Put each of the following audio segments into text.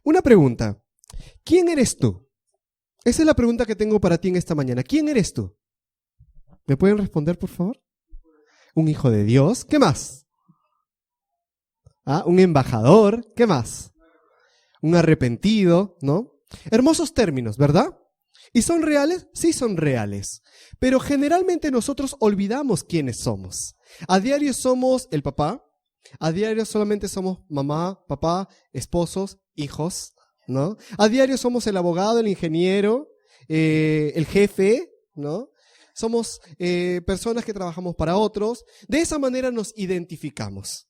Una pregunta. ¿Quién eres tú? Esa es la pregunta que tengo para ti en esta mañana. ¿Quién eres tú? ¿Me pueden responder, por favor? Un hijo de Dios. ¿Qué más? Un embajador. ¿Qué más? Un arrepentido, ¿no? Hermosos términos, ¿verdad? ¿Y son reales? Sí, son reales. Pero generalmente nosotros olvidamos quiénes somos. A diario somos el papá. A diario solamente somos mamá, papá, esposos, hijos, ¿no? A diario somos el abogado, el ingeniero, el jefe, ¿no? Somos personas que trabajamos para otros. De esa manera nos identificamos.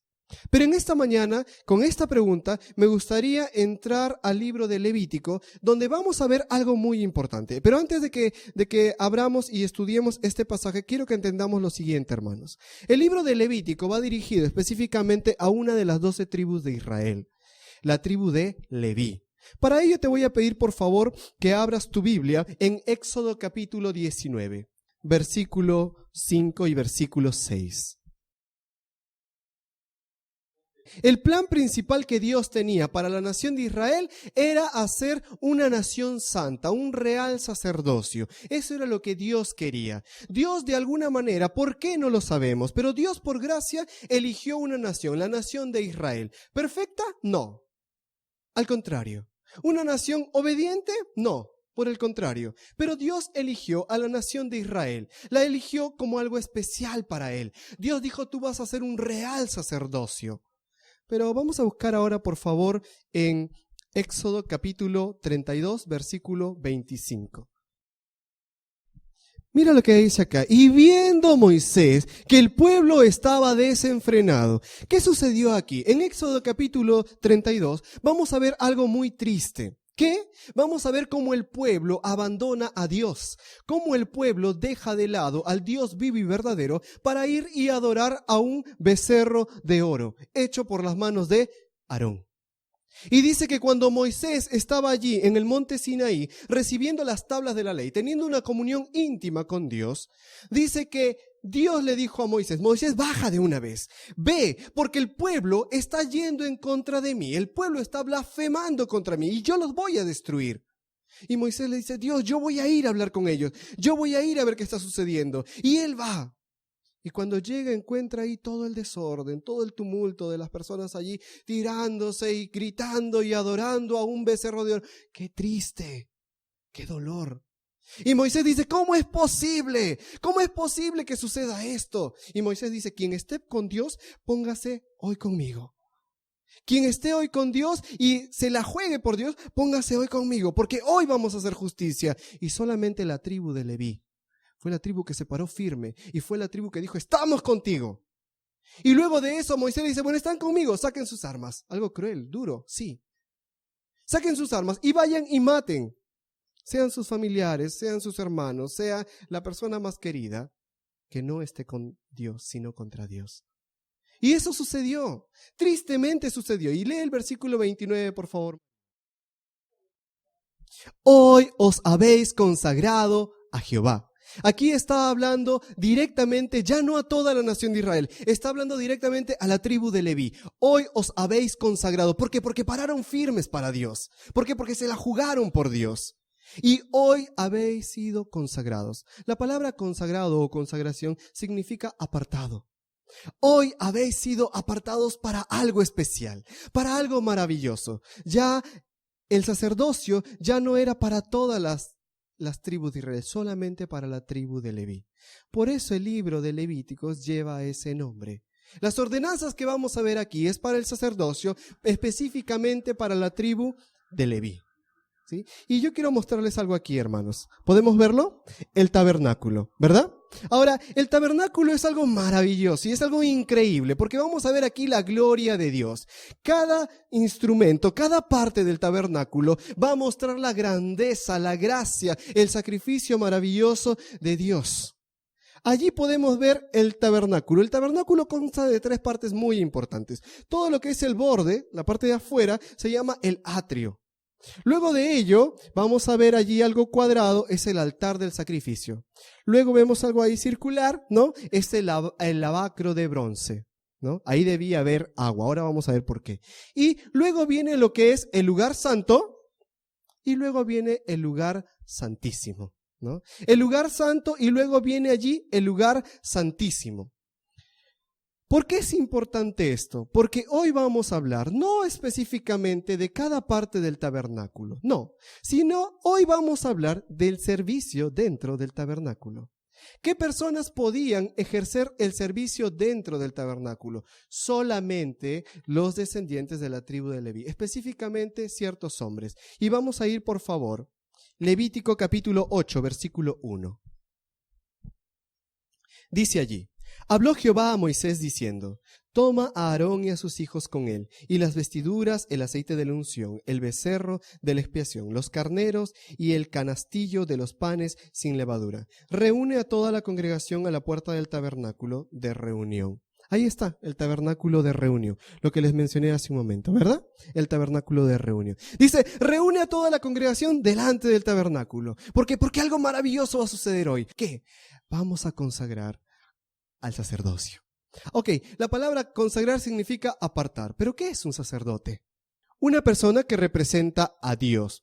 Pero en esta mañana, con esta pregunta, me gustaría entrar al libro de Levítico, donde vamos a ver algo muy importante. Pero antes de que abramos y estudiemos este pasaje, quiero que entendamos lo siguiente, hermanos. El libro de Levítico va dirigido específicamente a una de las 12 tribus de Israel, la tribu de Leví. Para ello te voy a pedir, por favor, que abras tu Biblia en Éxodo capítulo 19, versículo 5 y versículo 6. El plan principal que Dios tenía para la nación de Israel era hacer una nación santa, un real sacerdocio. Eso era lo que Dios quería. Dios de alguna manera, ¿por qué no lo sabemos? Pero Dios por gracia eligió una nación, la nación de Israel. ¿Perfecta? No. Al contrario. ¿Una nación obediente? No. Por el contrario, pero Dios eligió a la nación de Israel, la eligió como algo especial para Él. Dios dijo, tú vas a ser un real sacerdocio. Pero vamos a buscar ahora, por favor, en Éxodo capítulo 32, versículo 25. Mira lo que dice acá. Y viendo Moisés que el pueblo estaba desenfrenado. ¿Qué sucedió aquí? En Éxodo capítulo 32 vamos a ver algo muy triste. ¿Qué? Vamos a ver cómo el pueblo abandona a Dios, cómo el pueblo deja de lado al Dios vivo y verdadero para ir y adorar a un becerro de oro, hecho por las manos de Aarón. Y dice que cuando Moisés estaba allí en el monte Sinaí, recibiendo las tablas de la ley, teniendo una comunión íntima con Dios, dice que Dios le dijo a Moisés, Moisés, baja de una vez, ve, porque el pueblo está yendo en contra de mí, el pueblo está blasfemando contra mí y yo los voy a destruir. Y Moisés le dice, Dios, yo voy a ir a hablar con ellos, yo voy a ir a ver qué está sucediendo. Y él va. Y cuando llega encuentra ahí todo el desorden, todo el tumulto de las personas allí tirándose y gritando y adorando a un becerro de oro. ¡Qué triste! ¡Qué dolor! Y Moisés dice, ¿cómo es posible? ¿Cómo es posible que suceda esto? Y Moisés dice, quien esté con Dios, póngase hoy conmigo. Quien esté hoy con Dios y se la juegue por Dios, póngase hoy conmigo, porque hoy vamos a hacer justicia. Y solamente la tribu de Leví fue la tribu que se paró firme y fue la tribu que dijo, estamos contigo. Y luego de eso Moisés le dice, bueno, están conmigo, saquen sus armas. Algo cruel, duro, sí. Saquen sus armas y vayan y maten. Sean sus familiares, sean sus hermanos, sea la persona más querida, que no esté con Dios, sino contra Dios. Y eso sucedió, tristemente sucedió. Y lee el versículo 29, por favor. Hoy os habéis consagrado a Jehová. Aquí está hablando directamente, ya no a toda la nación de Israel, está hablando directamente a la tribu de Leví. Hoy os habéis consagrado. ¿Por qué? Porque pararon firmes para Dios. ¿Por qué? Porque se la jugaron por Dios. Y hoy habéis sido consagrados. La palabra consagrado o consagración significa apartado. Hoy habéis sido apartados para algo especial, para algo maravilloso. Ya el sacerdocio ya no era para todas las tribus de Israel, solamente para la tribu de Leví. Por eso el libro de Levíticos lleva ese nombre. Las ordenanzas que vamos a ver aquí es para el sacerdocio, específicamente para la tribu de Leví. ¿Sí? Y yo quiero mostrarles algo aquí, hermanos. ¿Podemos verlo? El tabernáculo, ¿verdad? Ahora, el tabernáculo es algo maravilloso y es algo increíble porque vamos a ver aquí la gloria de Dios. Cada instrumento, cada parte del tabernáculo va a mostrar la grandeza, la gracia, el sacrificio maravilloso de Dios. Allí podemos ver el tabernáculo. El tabernáculo consta de 3 partes muy importantes. Todo lo que es el borde, la parte de afuera, se llama el atrio. Luego de ello, vamos a ver allí algo cuadrado, es el altar del sacrificio. Luego vemos algo ahí circular, ¿no? Es el lavacro de bronce. ¿no? Ahí debía haber agua. Ahora vamos a ver por qué. Y luego viene lo que es el lugar santo y luego viene el lugar santísimo, ¿no? El lugar santo y luego viene allí el lugar santísimo. ¿Por qué es importante esto? Porque hoy vamos a hablar no específicamente de cada parte del tabernáculo, no, sino hoy vamos a hablar del servicio dentro del tabernáculo. ¿Qué personas podían ejercer el servicio dentro del tabernáculo? Solamente los descendientes de la tribu de Leví, específicamente ciertos hombres. Y vamos a ir, por favor, Levítico capítulo 8, versículo 1. Dice allí: habló Jehová a Moisés diciendo: toma a Aarón y a sus hijos con él, y las vestiduras, el aceite de la unción, el becerro de la expiación, los carneros y el canastillo de los panes sin levadura. Reúne a toda la congregación a la puerta del tabernáculo de reunión. Ahí está, el tabernáculo de reunión, lo que les mencioné hace un momento, ¿verdad? El tabernáculo de reunión. Dice, reúne a toda la congregación delante del tabernáculo. ¿Por qué? Porque algo maravilloso va a suceder hoy. ¿Qué? Vamos a consagrar al sacerdocio. Ok, la palabra consagrar significa apartar. ¿Pero qué es un sacerdote? Una persona que representa a Dios.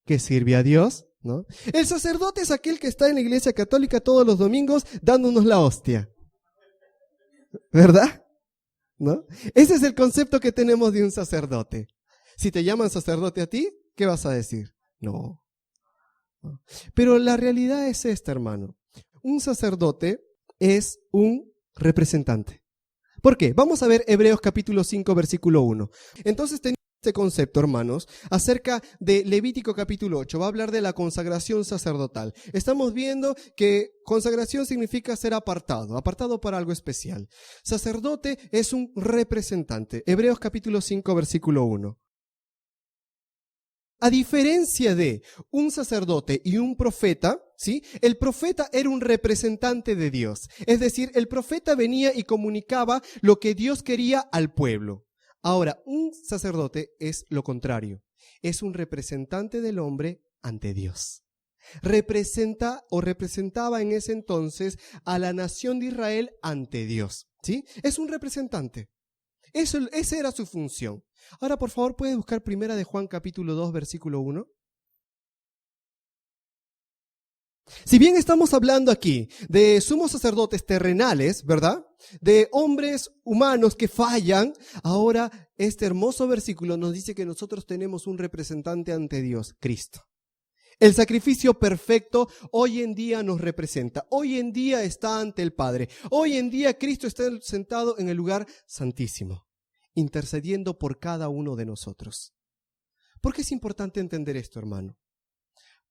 ¿Que sirve a Dios? ¿No? El sacerdote es aquel que está en la iglesia católica todos los domingos dándonos la hostia. ¿Verdad? ¿No? Ese es el concepto que tenemos de un sacerdote. Si te llaman sacerdote a ti, ¿qué vas a decir? No. ¿No? Pero la realidad es esta, hermano. Un sacerdote es un representante. ¿Por qué? Vamos a ver Hebreos capítulo 5, versículo 1. Entonces tenemos este concepto, hermanos, acerca de Levítico capítulo 8. Va a hablar de la consagración sacerdotal. Estamos viendo que consagración significa ser apartado, apartado para algo especial. Sacerdote es un representante. Hebreos capítulo 5, versículo 1. A diferencia de un sacerdote y un profeta, ¿sí? El profeta era un representante de Dios. Es decir, el profeta venía y comunicaba lo que Dios quería al pueblo. Ahora, un sacerdote es lo contrario. Es un representante del hombre ante Dios. Representa o representaba en ese entonces a la nación de Israel ante Dios, ¿sí? Es un representante. Esa era su función. Ahora, por favor, ¿puedes buscar Primera de Juan capítulo 2, versículo 1? Si bien estamos hablando aquí de sumos sacerdotes terrenales, ¿verdad? De hombres humanos que fallan, ahora este hermoso versículo nos dice que nosotros tenemos un representante ante Dios, Cristo. El sacrificio perfecto hoy en día nos representa. Hoy en día está ante el Padre. Hoy en día Cristo está sentado en el lugar santísimo, intercediendo por cada uno de nosotros. ¿Por qué es importante entender esto, hermano?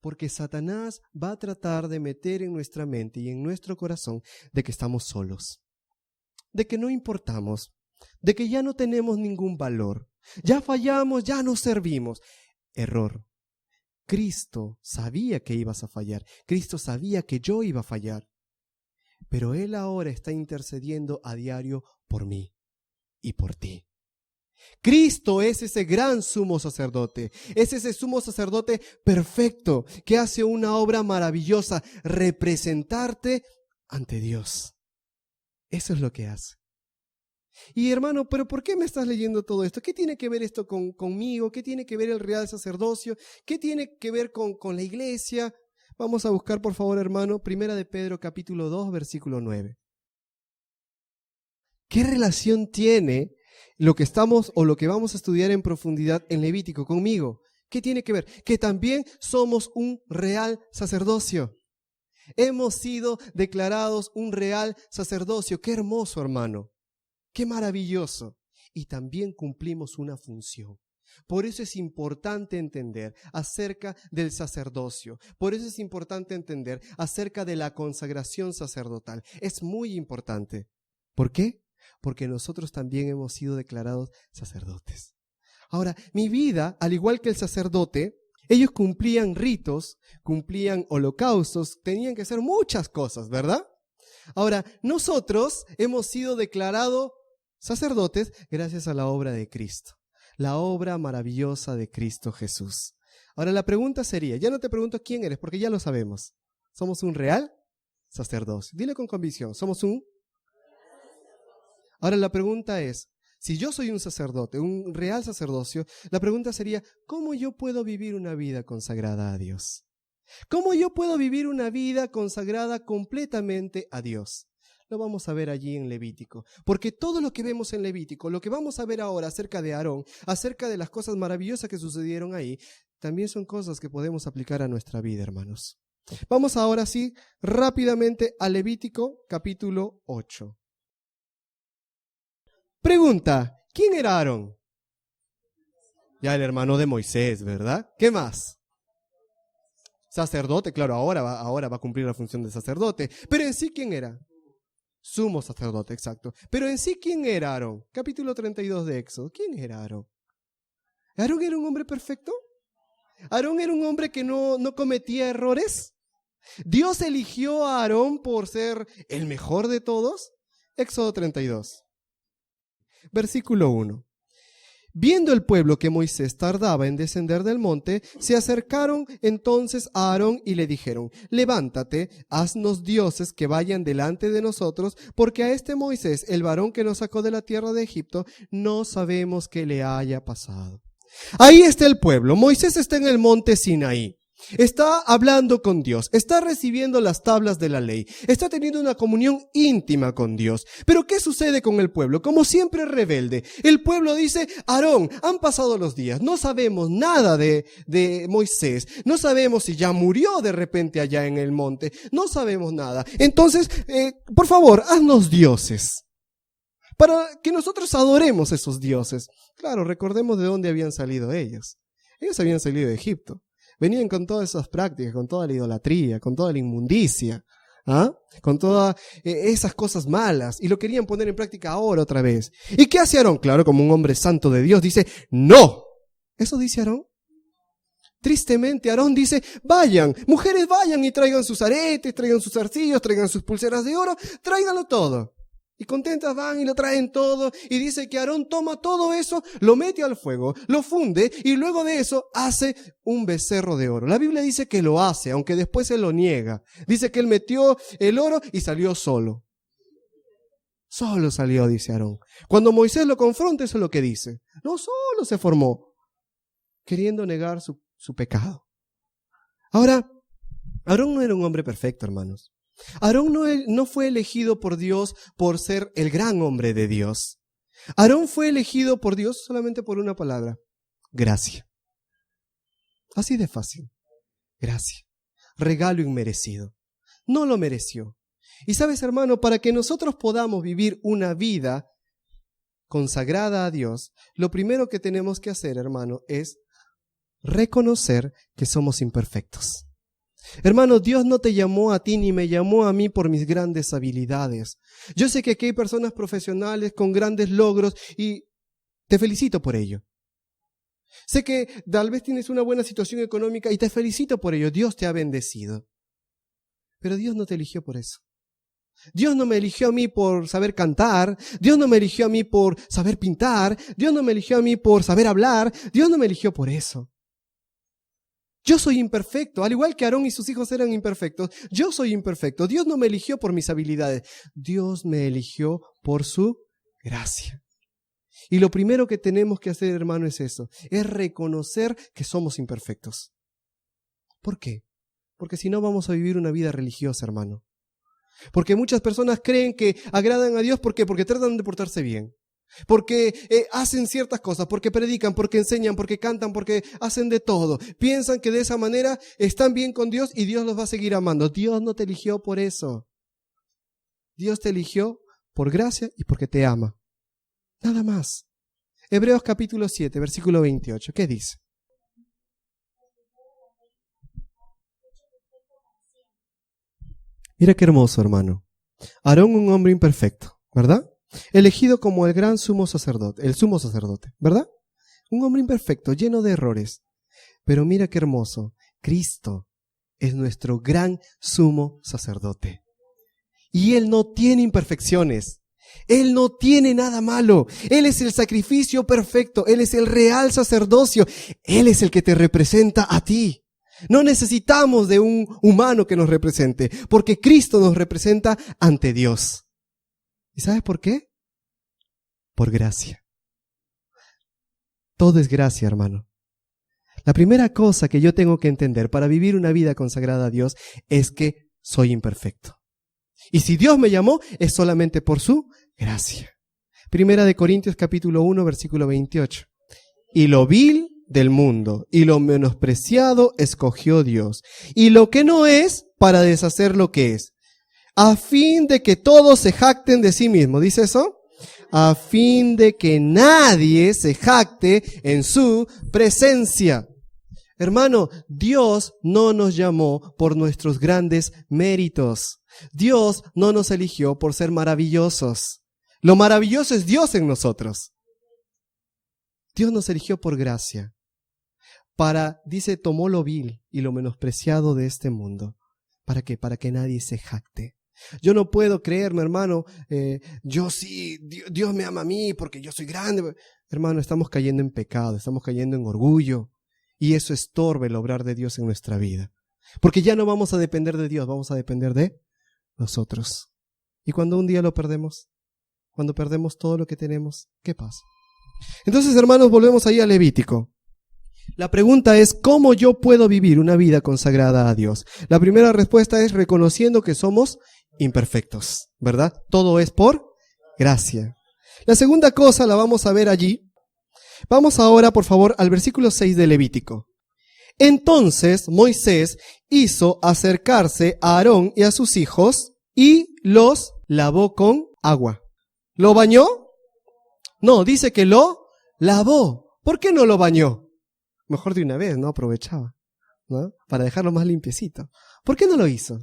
Porque Satanás va a tratar de meter en nuestra mente y en nuestro corazón de que estamos solos, de que no importamos, de que ya no tenemos ningún valor, ya fallamos, ya no servimos. Error. Cristo sabía que ibas a fallar, Cristo sabía que yo iba a fallar, pero Él ahora está intercediendo a diario por mí y por ti. Cristo es ese gran sumo sacerdote, es ese sumo sacerdote perfecto que hace una obra maravillosa, representarte ante Dios. Eso es lo que hace. Y hermano, ¿pero por qué me estás leyendo todo esto? ¿Qué tiene que ver esto conmigo? ¿Qué tiene que ver el real sacerdocio? ¿Qué tiene que ver con la iglesia? Vamos a buscar, por favor, hermano, Primera de Pedro capítulo 2, versículo 9. ¿Qué relación tiene lo que estamos o lo que vamos a estudiar en profundidad en Levítico conmigo? ¿Qué tiene que ver? Que también somos un real sacerdocio. Hemos sido declarados un real sacerdocio. Qué hermoso, hermano. Qué maravilloso. Y también cumplimos una función. Por eso es importante entender acerca del sacerdocio. Por eso es importante entender acerca de la consagración sacerdotal. Es muy importante. ¿Por qué? Porque nosotros también hemos sido declarados sacerdotes. Ahora, mi vida, al igual que el sacerdote, ellos cumplían ritos, cumplían holocaustos, tenían que hacer muchas cosas, ¿verdad? Ahora, nosotros hemos sido declarados sacerdotes gracias a la obra de Cristo, la obra maravillosa de Cristo Jesús. Ahora, la pregunta sería, ya no te pregunto quién eres, porque ya lo sabemos. Somos un real sacerdocio. Dile con convicción, somos un... Ahora la pregunta es, si yo soy un sacerdote, un real sacerdocio, la pregunta sería, ¿cómo yo puedo vivir una vida consagrada a Dios? ¿Cómo yo puedo vivir una vida consagrada completamente a Dios? Lo vamos a ver allí en Levítico, porque todo lo que vemos en Levítico, lo que vamos a ver ahora acerca de Aarón, acerca de las cosas maravillosas que sucedieron ahí, también son cosas que podemos aplicar a nuestra vida, hermanos. Vamos ahora sí, rápidamente a Levítico capítulo 8. Pregunta, ¿quién era Aarón? Ya el hermano de Moisés, ¿verdad? ¿Qué más? Sacerdote, claro, ahora va a cumplir la función de sacerdote. Pero en sí, ¿quién era? Sumo sacerdote, exacto. Pero en sí, ¿quién era Aarón? Capítulo 32 de Éxodo. ¿Quién era Aarón? ¿Aarón era un hombre perfecto? ¿Aarón era un hombre que no cometía errores? ¿Dios eligió a Aarón por ser el mejor de todos? Éxodo 32. Versículo 1. Viendo el pueblo que Moisés tardaba en descender del monte, se acercaron entonces a Aarón y le dijeron, levántate, haznos dioses que vayan delante de nosotros, porque a este Moisés, el varón que nos sacó de la tierra de Egipto, no sabemos qué le haya pasado. Ahí está el pueblo. Moisés está en el monte Sinaí. Está hablando con Dios, está recibiendo las tablas de la ley, está teniendo una comunión íntima con Dios. Pero ¿qué sucede con el pueblo? Como siempre rebelde, el pueblo dice, Aarón, han pasado los días, no sabemos nada de Moisés, no sabemos si ya murió de repente allá en el monte, no sabemos nada. Entonces, por favor, haznos dioses, para que nosotros adoremos esos dioses. Claro, recordemos de dónde habían salido ellos. Ellos habían salido de Egipto. Venían con todas esas prácticas, con toda la idolatría, con toda la inmundicia, con todas esas cosas malas, y lo querían poner en práctica ahora otra vez. ¿Y qué hace Aarón? Claro, como un hombre santo de Dios, dice, ¡no! ¿Eso dice Aarón? Tristemente, Aarón dice, vayan, mujeres vayan y traigan sus aretes, traigan sus zarcillos, traigan sus pulseras de oro, tráiganlo todo. Y contentas van y lo traen todo, y dice que Aarón toma todo eso, lo mete al fuego, lo funde, y luego de eso hace un becerro de oro. La Biblia dice que lo hace, aunque después él lo niega. Dice que él metió el oro y salió solo. Solo salió, dice Aarón. Cuando Moisés lo confronta, eso es lo que dice. No, solo se formó, queriendo negar su pecado. Ahora, Aarón no era un hombre perfecto, hermanos. Aarón no fue elegido por Dios por ser el gran hombre de Dios. Aarón fue elegido por Dios solamente por una palabra: gracia. Así de fácil. Gracia. Regalo inmerecido. No lo mereció. Y sabes, hermano, para que nosotros podamos vivir una vida consagrada a Dios, lo primero que tenemos que hacer, hermano, es reconocer que somos imperfectos. Hermano, Dios no te llamó a ti ni me llamó a mí por mis grandes habilidades. Yo sé que aquí hay personas profesionales con grandes logros y te felicito por ello. Sé que tal vez tienes una buena situación económica y te felicito por ello. Dios te ha bendecido. Pero Dios no te eligió por eso. Dios no me eligió a mí por saber cantar. Dios no me eligió a mí por saber pintar. Dios no me eligió a mí por saber hablar. Dios no me eligió por eso. Yo soy imperfecto, al igual que Aarón y sus hijos eran imperfectos. Yo soy imperfecto. Dios no me eligió por mis habilidades. Dios me eligió por su gracia. Y lo primero que tenemos que hacer, hermano, es eso. Es reconocer que somos imperfectos. ¿Por qué? Porque si no vamos a vivir una vida religiosa, hermano. Porque muchas personas creen que agradan a Dios porque tratan de portarse bien. Porque hacen ciertas cosas, porque predican, porque enseñan, porque cantan, porque hacen de todo. Piensan que de esa manera están bien con Dios y Dios los va a seguir amando. Dios no te eligió por eso. Dios te eligió por gracia y porque te ama. Nada más. Hebreos capítulo 7, versículo 28. ¿Qué dice? Mira qué hermoso, hermano. Aarón, un hombre imperfecto, ¿verdad? Elegido como el gran sumo sacerdote, ¿verdad? Un hombre imperfecto, lleno de errores. Pero mira qué hermoso. Cristo es nuestro gran sumo sacerdote. Y Él no tiene imperfecciones. Él no tiene nada malo. Él es el sacrificio perfecto. Él es el real sacerdocio. Él es el que te representa a ti. No necesitamos de un humano que nos represente, porque Cristo nos representa ante Dios. ¿Y sabes por qué? por gracia. Todo es gracia, hermano. La primera cosa que yo tengo que entender para vivir una vida consagrada a Dios es que soy imperfecto. Y si Dios me llamó, es solamente por su gracia. Primera de Corintios capítulo 1, versículo 28. Y lo vil del mundo y lo menospreciado escogió Dios, y lo que no es para deshacer lo que es, a fin de que todos se jacten de sí mismos. ¿Dice eso? A fin de que nadie se jacte en su presencia. Hermano, Dios no nos llamó por nuestros grandes méritos. Dios no nos eligió por ser maravillosos. Lo maravilloso es Dios en nosotros. Dios nos eligió por gracia. Dice, tomó lo vil y lo menospreciado de este mundo. ¿Para qué? Para que nadie se jacte. Yo no puedo creerme, hermano, yo sí, Dios me ama a mí porque yo soy grande. Hermano, estamos cayendo en pecado, estamos cayendo en orgullo. Y eso estorba el obrar de Dios en nuestra vida. Porque ya no vamos a depender de Dios, vamos a depender de nosotros. Y cuando un día lo perdemos, cuando perdemos todo lo que tenemos, ¿qué pasa? Entonces, hermanos, volvemos ahí a Levítico. La pregunta es, ¿cómo yo puedo vivir una vida consagrada a Dios? La primera respuesta es reconociendo que somos imperfectos, ¿verdad? Todo es por gracia. La segunda cosa la vamos a ver allí. Vamos ahora, por favor, al versículo 6 de Levítico. Entonces Moisés hizo acercarse a Aarón y a sus hijos y los lavó con agua. ¿Lo bañó? No, dice que lo lavó. ¿Por qué no lo bañó? Mejor de una vez, ¿no? Aprovechaba, ¿no? Para dejarlo más limpiecito. ¿Por qué no lo hizo?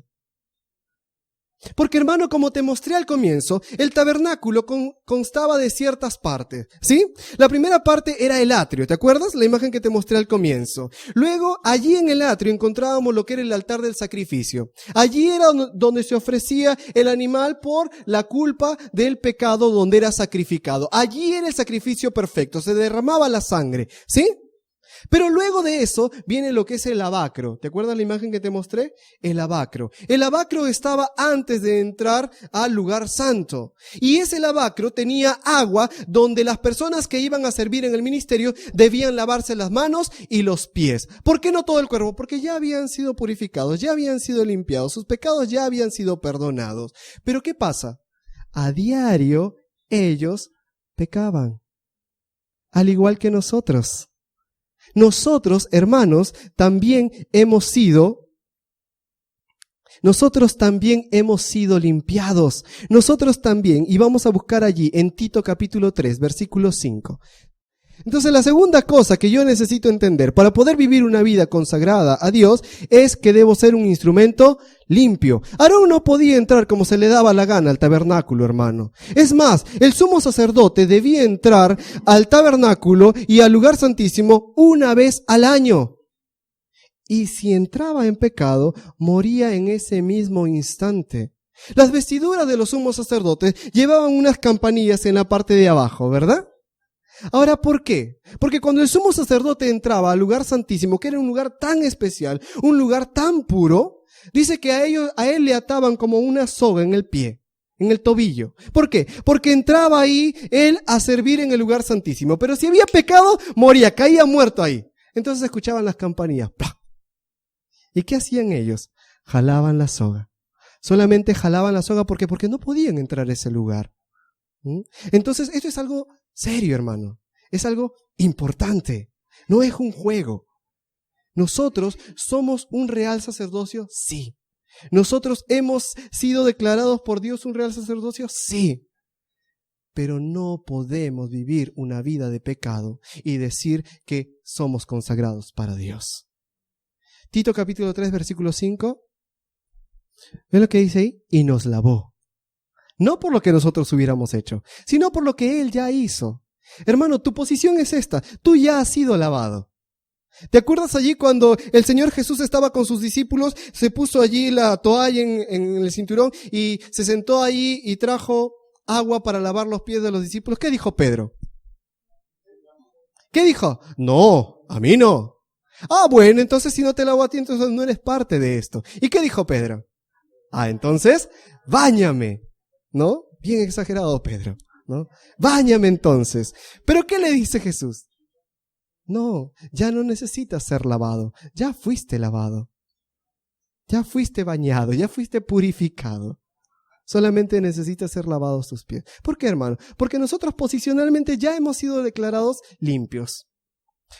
Porque, hermano, como te mostré al comienzo, el tabernáculo constaba de ciertas partes, ¿sí? La primera parte era el atrio, ¿te acuerdas? La imagen que te mostré al comienzo. Luego, allí en el atrio encontrábamos lo que era el altar del sacrificio. Allí era donde se ofrecía el animal por la culpa del pecado donde era sacrificado. Allí era el sacrificio perfecto, se derramaba la sangre, ¿sí? Pero luego de eso viene lo que es el lavacro. ¿Te acuerdas la imagen que te mostré? El lavacro. El lavacro estaba antes de entrar al lugar santo. Y ese lavacro tenía agua donde las personas que iban a servir en el ministerio debían lavarse las manos y los pies. ¿Por qué no todo el cuerpo? Porque ya habían sido purificados, ya habían sido limpiados, sus pecados ya habían sido perdonados. Pero ¿qué pasa? A diario ellos pecaban. Al igual que nosotros. Nosotros, hermanos, también hemos sido limpiados. Nosotros también, y vamos a buscar allí en Tito capítulo 3, versículo 5. Entonces, la segunda cosa que yo necesito entender para poder vivir una vida consagrada a Dios es que debo ser un instrumento limpio. Aarón no podía entrar como se le daba la gana al tabernáculo, hermano. Es más, el sumo sacerdote debía entrar al tabernáculo y al lugar santísimo una vez al año. Y si entraba en pecado, moría en ese mismo instante. Las vestiduras de los sumos sacerdotes llevaban unas campanillas en la parte de abajo, ¿verdad? Ahora, ¿por qué? Porque cuando el sumo sacerdote entraba al lugar santísimo, que era un lugar tan especial, un lugar tan puro, dice que a él le ataban como una soga en el pie, en el tobillo. ¿Por qué? Porque entraba ahí él a servir en el lugar santísimo. Pero si había pecado, moría, caía muerto ahí. Entonces escuchaban las campanillas. ¡Plah! ¿Y qué hacían ellos? Jalaban la soga. Solamente jalaban la soga porque no podían entrar a ese lugar. Entonces, esto es algo serio, hermano. Es algo importante. No es un juego. Nosotros somos un real sacerdocio, sí. Nosotros hemos sido declarados por Dios un real sacerdocio, sí. Pero no podemos vivir una vida de pecado y decir que somos consagrados para Dios. Tito capítulo 3, versículo 5. ¿Ves lo que dice ahí? Y nos lavó. No por lo que nosotros hubiéramos hecho, sino por lo que Él ya hizo. Hermano, tu posición es esta. Tú ya has sido lavado. ¿Te acuerdas allí cuando el Señor Jesús estaba con sus discípulos? Se puso allí la toalla en el cinturón y se sentó allí y trajo agua para lavar los pies de los discípulos. ¿Qué dijo Pedro? ¿Qué dijo? No, a mí no. Ah, bueno, entonces si no te lavo a ti, entonces no eres parte de esto. ¿Y qué dijo Pedro? Ah, entonces, báñame. ¿No? Bien exagerado, Pedro. ¿no? Báñame entonces. ¿Pero qué le dice Jesús? No, ya no necesitas ser lavado, ya fuiste lavado. Ya fuiste bañado, ya fuiste purificado. Solamente necesitas ser lavados tus pies. ¿Por qué, hermano? Porque nosotros posicionalmente ya hemos sido declarados limpios.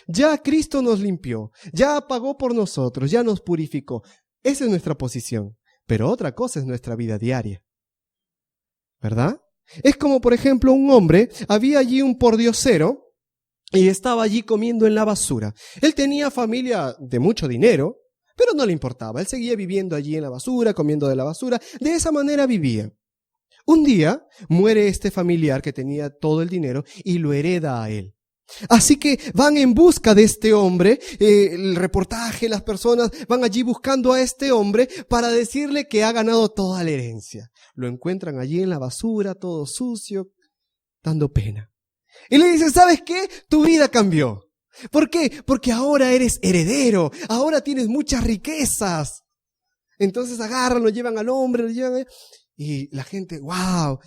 Ya Cristo nos limpió, ya pagó por nosotros, ya nos purificó. Esa es nuestra posición. Pero otra cosa es nuestra vida diaria. ¿Verdad? Es como, por ejemplo, un hombre, había allí un pordiosero y estaba allí comiendo en la basura. Él tenía familia de mucho dinero, pero no le importaba. Él seguía viviendo allí en la basura, comiendo de la basura. De esa manera vivía. Un día muere este familiar que tenía todo el dinero y lo hereda a él. Así que van en busca de este hombre, el reportaje, las personas van allí buscando a este hombre para decirle que ha ganado toda la herencia. Lo encuentran allí en la basura, todo sucio, dando pena. Y le dicen, ¿sabes qué? Tu vida cambió. ¿Por qué? Porque ahora eres heredero, ahora tienes muchas riquezas. Entonces agarran, lo llevan al hombre, lo llevan y la gente, wow,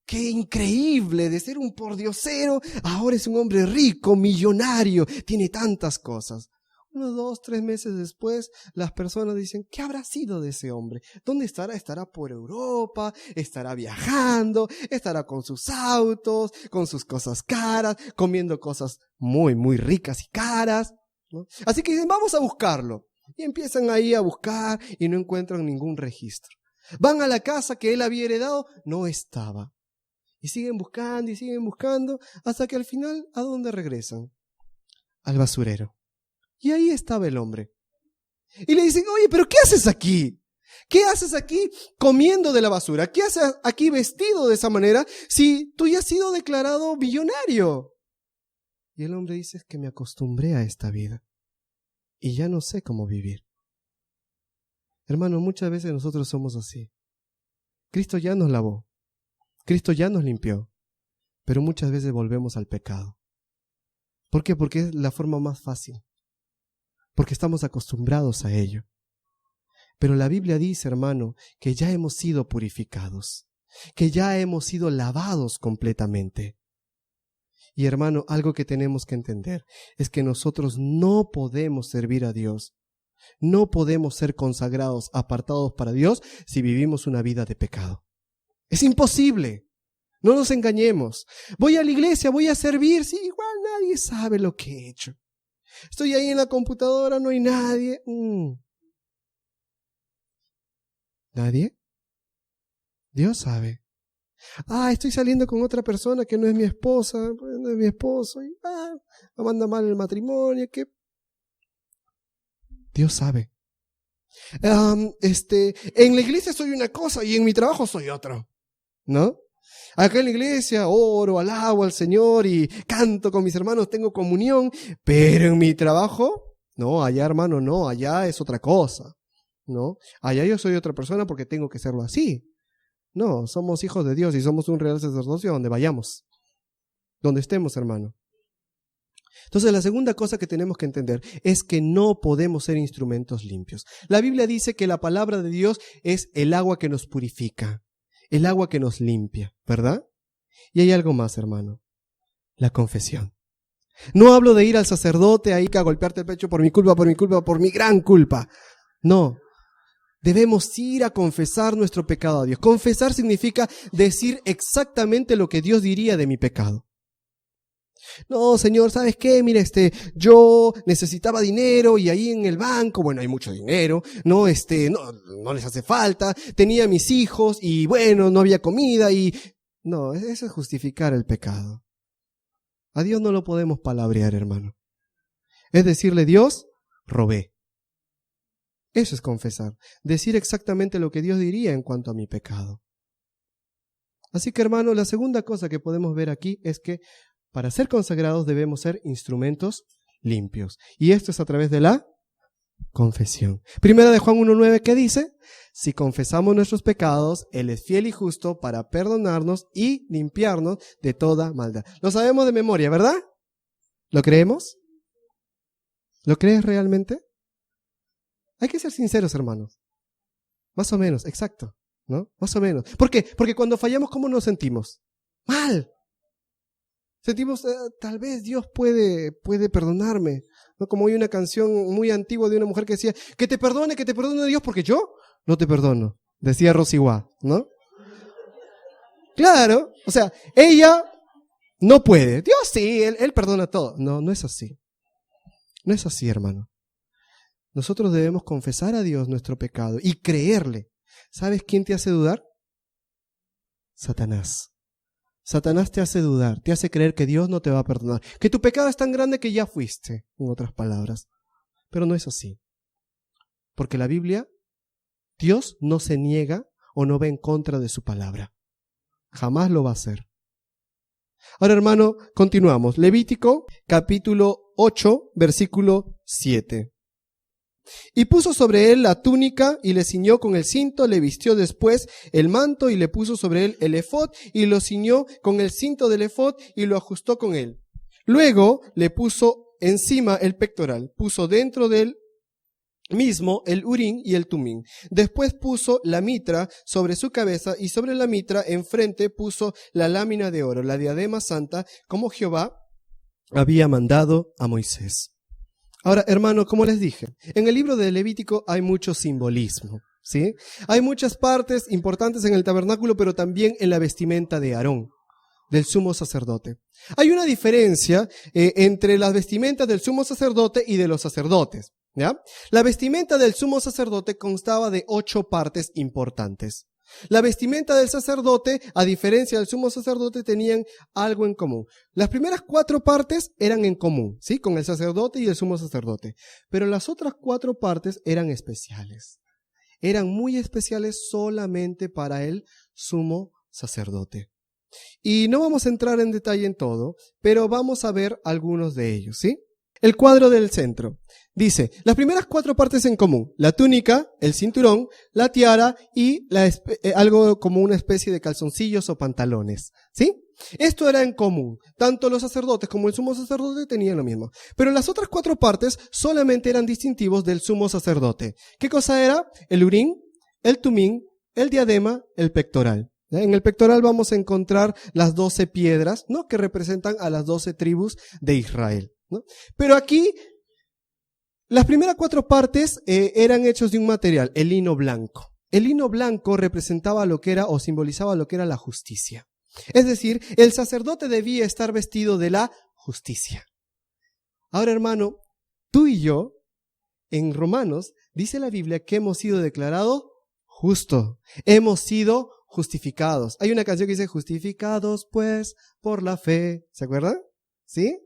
qué increíble, de ser un pordiosero, ahora es un hombre rico, millonario, tiene tantas cosas. Unos 2, 3 meses después, las personas dicen, ¿qué habrá sido de ese hombre? ¿Dónde estará? ¿Estará por Europa? ¿Estará viajando? ¿Estará con sus autos? ¿Con sus cosas caras? ¿Comiendo cosas muy, muy ricas y caras? ¿No? Así que dicen, vamos a buscarlo. Y empiezan ahí a buscar y no encuentran ningún registro. Van a la casa que él había heredado, no estaba. Y siguen buscando, hasta que al final, ¿a dónde regresan? Al basurero. Y ahí estaba el hombre. Y le dicen, oye, ¿pero qué haces aquí? ¿Qué haces aquí comiendo de la basura? ¿Qué haces aquí vestido de esa manera si tú ya has sido declarado millonario? Y el hombre dice, es que me acostumbré a esta vida y ya no sé cómo vivir. Hermano, muchas veces nosotros somos así. Cristo ya nos lavó. Cristo ya nos limpió. Pero muchas veces volvemos al pecado. ¿Por qué? Porque es la forma más fácil. Porque estamos acostumbrados a ello. Pero la Biblia dice, hermano, que ya hemos sido purificados, que ya hemos sido lavados completamente. Y hermano, algo que tenemos que entender es que nosotros no podemos servir a Dios, no podemos ser consagrados, apartados para Dios si vivimos una vida de pecado. Es imposible. No nos engañemos. Voy a la iglesia, voy a servir, sí, igual nadie sabe lo que he hecho. Estoy ahí en la computadora, no hay nadie. ¿Nadie? Dios sabe. Estoy saliendo con otra persona que no es mi esposa, no es mi esposo, y me manda mal el matrimonio, que Dios sabe. En la iglesia soy una cosa y en mi trabajo soy otro, ¿no? Acá en la iglesia oro, alabo al Señor y canto con mis hermanos, tengo comunión, pero en mi trabajo, no, allá hermano, no, allá es otra cosa, ¿no? Allá yo soy otra persona porque tengo que serlo así. No, somos hijos de Dios y somos un real sacerdocio donde vayamos, donde estemos, hermano. Entonces, la segunda cosa que tenemos que entender es que no podemos ser instrumentos limpios. La Biblia dice que la palabra de Dios es el agua que nos purifica, el agua que nos limpia, ¿verdad? Y hay algo más, hermano, la confesión. No hablo de ir al sacerdote ahí a golpearte el pecho por mi culpa, por mi gran culpa. No. Debemos ir a confesar nuestro pecado a Dios. Confesar significa decir exactamente lo que Dios diría de mi pecado. No, Señor, ¿sabes qué? Mira, yo necesitaba dinero y ahí en el banco, bueno, hay mucho dinero, no les hace falta, tenía mis hijos y bueno, no había comida y... No, eso es justificar el pecado. A Dios no lo podemos palabrear, hermano. Es decirle, Dios, robé. Eso es confesar, decir exactamente lo que Dios diría en cuanto a mi pecado. Así que, hermano, la segunda cosa que podemos ver aquí es que para ser consagrados debemos ser instrumentos limpios. Y esto es a través de la confesión. Primera de Juan 1:9, ¿qué dice? Si confesamos nuestros pecados, Él es fiel y justo para perdonarnos y limpiarnos de toda maldad. Lo sabemos de memoria, ¿verdad? ¿Lo creemos? ¿Lo crees realmente? Hay que ser sinceros, hermanos. Más o menos, exacto, ¿no? Más o menos. ¿Por qué? Porque cuando fallamos, ¿cómo nos sentimos? mal. Sentimos, tal vez Dios puede perdonarme. ¿No? Como hay una canción muy antigua de una mujer que decía, que te perdone Dios, porque yo no te perdono. Decía Rosy Waugh, ¿no? Claro, o sea, ella no puede. Dios sí, él perdona todo. No, no es así. No es así, hermano. Nosotros debemos confesar a Dios nuestro pecado y creerle. ¿Sabes quién te hace dudar? Satanás. Satanás te hace dudar, te hace creer que Dios no te va a perdonar, que tu pecado es tan grande que ya fuiste, en otras palabras. Pero no es así. Porque la Biblia, Dios no se niega o no va en contra de su palabra. Jamás lo va a hacer. Ahora, hermano, continuamos. Levítico, capítulo 8, versículo 7. Y puso sobre él la túnica y le ciñó con el cinto, le vistió después el manto y le puso sobre él el efod y lo ciñó con el cinto del efod y lo ajustó con él. Luego le puso encima el pectoral, puso dentro de él mismo el urín y el tumín. Después puso la mitra sobre su cabeza y sobre la mitra enfrente puso la lámina de oro, la diadema santa, como Jehová había mandado a Moisés. Ahora, hermano, como les dije, en el libro de Levítico hay mucho simbolismo, ¿sí? Hay muchas partes importantes en el tabernáculo, pero también en la vestimenta de Aarón, del sumo sacerdote. Hay una diferencia entre las vestimentas del sumo sacerdote y de los sacerdotes, ¿ya? La vestimenta del sumo sacerdote constaba de 8 partes importantes. La vestimenta del sacerdote, a diferencia del sumo sacerdote, tenían algo en común. Las primeras 4 partes eran en común, ¿sí? Con el sacerdote y el sumo sacerdote. Pero las otras 4 partes eran especiales. Eran muy especiales solamente para el sumo sacerdote. Y no vamos a entrar en detalle en todo, pero vamos a ver algunos de ellos, ¿sí? El cuadro del centro dice, las primeras 4 partes en común, la túnica, el cinturón, la tiara y algo como una especie de calzoncillos o pantalones, ¿sí? Esto era en común, tanto los sacerdotes como el sumo sacerdote tenían lo mismo, pero las otras 4 partes solamente eran distintivos del sumo sacerdote. ¿Qué cosa era? El urín, el tumín, el diadema, el pectoral. En el pectoral vamos a encontrar las 12 piedras, ¿no? Que representan a las 12 tribus de Israel, ¿no? Pero aquí, las primeras 4 partes eran hechos de un material, el lino blanco. El lino blanco representaba lo que era o simbolizaba lo que era la justicia. Es decir, el sacerdote debía estar vestido de la justicia. Ahora, hermano, tú y yo, en Romanos, dice la Biblia que hemos sido declarados justos. Hemos sido justificados. Hay una canción que dice, justificados pues por la fe. ¿Se acuerdan? ¿Sí?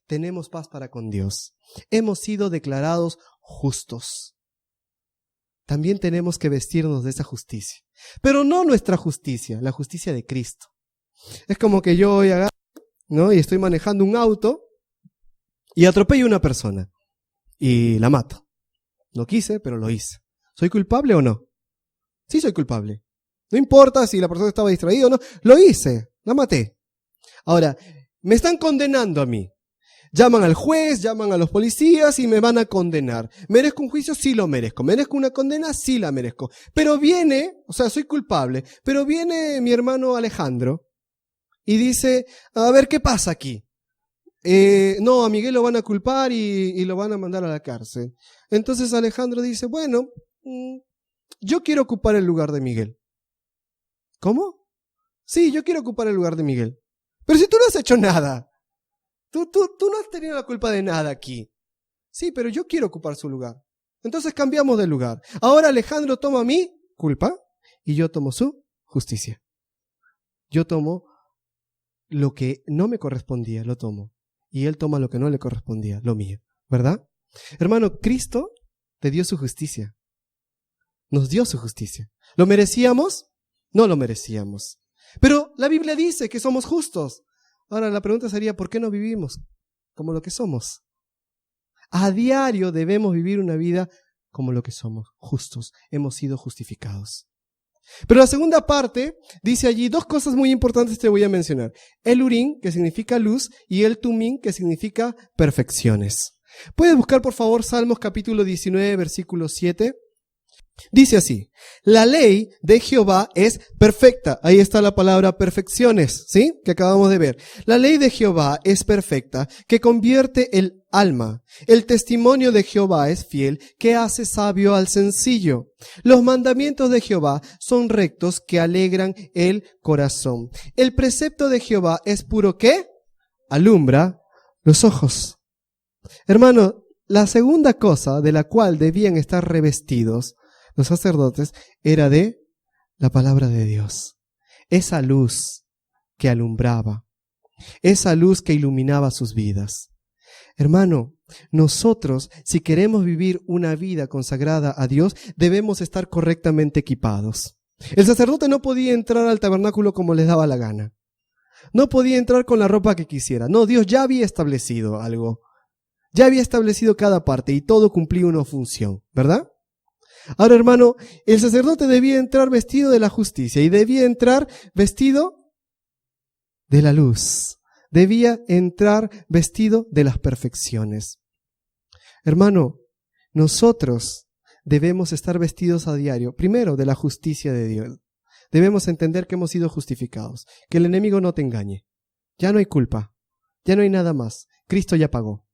Tenemos paz para con Dios. Hemos sido declarados justos. También tenemos que vestirnos de esa justicia. Pero no nuestra justicia, la justicia de Cristo. Es como que yo hoy agarro, ¿no? Y estoy manejando un auto y atropello a una persona y la mato. No quise, pero lo hice. ¿Soy culpable o no? Sí soy culpable. No importa si la persona estaba distraída o no. Lo hice, la maté. Ahora, me están condenando a mí. Llaman al juez, llaman a los policías y me van a condenar. ¿Merezco un juicio? Sí lo merezco. ¿Merezco una condena? Sí la merezco. Pero viene, o sea, soy culpable, pero viene mi hermano Alejandro y dice, a ver, ¿qué pasa aquí? No, a Miguel lo van a culpar y lo van a mandar a la cárcel. Entonces Alejandro dice, bueno, yo quiero ocupar el lugar de Miguel. ¿Cómo? Sí, yo quiero ocupar el lugar de Miguel. Pero si tú no has hecho nada. Tú no has tenido la culpa de nada aquí. Sí, pero yo quiero ocupar su lugar. Entonces cambiamos de lugar. Ahora Alejandro toma mi culpa y yo tomo su justicia. Yo tomo lo que no me correspondía, lo tomo. Y él toma lo que no le correspondía, lo mío. ¿Verdad? Hermano, Cristo te dio su justicia. Nos dio su justicia. ¿Lo merecíamos? No lo merecíamos. Pero la Biblia dice que somos justos. Ahora la pregunta sería, ¿por qué no vivimos como lo que somos? A diario debemos vivir una vida como lo que somos, justos. Hemos sido justificados. Pero la segunda parte dice allí 2 cosas muy importantes que te voy a mencionar. El urín, que significa luz, y el tumín, que significa perfecciones. ¿Puedes buscar por favor Salmos capítulo 19, versículo 7? Dice así: la ley de Jehová es perfecta. Ahí está la palabra perfecciones, ¿sí? Que acabamos de ver. La ley de Jehová es perfecta, que convierte el alma. El testimonio de Jehová es fiel, que hace sabio al sencillo. Los mandamientos de Jehová son rectos, que alegran el corazón. El precepto de Jehová es puro, ¿qué? Alumbra los ojos. Hermano, la segunda cosa de la cual debían estar revestidos los sacerdotes era de la palabra de Dios. Esa luz que alumbraba, esa luz que iluminaba sus vidas. Hermano, nosotros, si queremos vivir una vida consagrada a Dios, debemos estar correctamente equipados. El sacerdote no podía entrar al tabernáculo como les daba la gana. No podía entrar con la ropa que quisiera. No, Dios ya había establecido algo. Ya había establecido cada parte y todo cumplía una función, ¿verdad? Ahora, hermano, el sacerdote debía entrar vestido de la justicia y debía entrar vestido de la luz. Debía entrar vestido de las perfecciones. Hermano, nosotros debemos estar vestidos a diario, primero, de la justicia de Dios. Debemos entender que hemos sido justificados, que el enemigo no te engañe. Ya no hay culpa, ya no hay nada más. Cristo ya pagó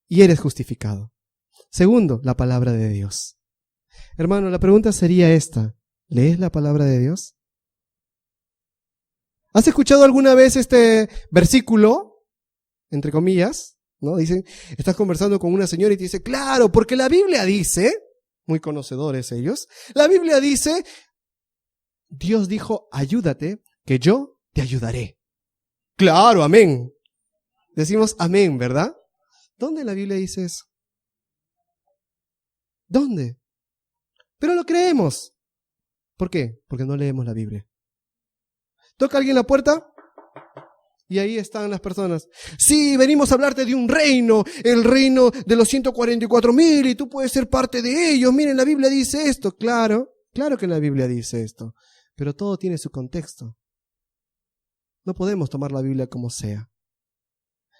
y eres justificado. Segundo, la palabra de Dios. Hermano, la pregunta sería esta: ¿lees la palabra de Dios? ¿Has escuchado alguna vez este versículo, entre comillas, ¿no? Dicen, estás conversando con una señora y te dice, claro, porque la Biblia dice, muy conocedores ellos, la Biblia dice, Dios dijo, ayúdate, que yo te ayudaré. Claro, amén. Decimos amén, ¿verdad? ¿Dónde la Biblia dice eso? ¿Dónde? Pero lo creemos. ¿Por qué? Porque no leemos la Biblia. Toca alguien la puerta y ahí están las personas. Sí, venimos a hablarte de un reino, el reino de los 144,000 y tú puedes ser parte de ellos. Miren, la Biblia dice esto. Claro, claro que la Biblia dice esto, pero todo tiene su contexto. No podemos tomar la Biblia como sea.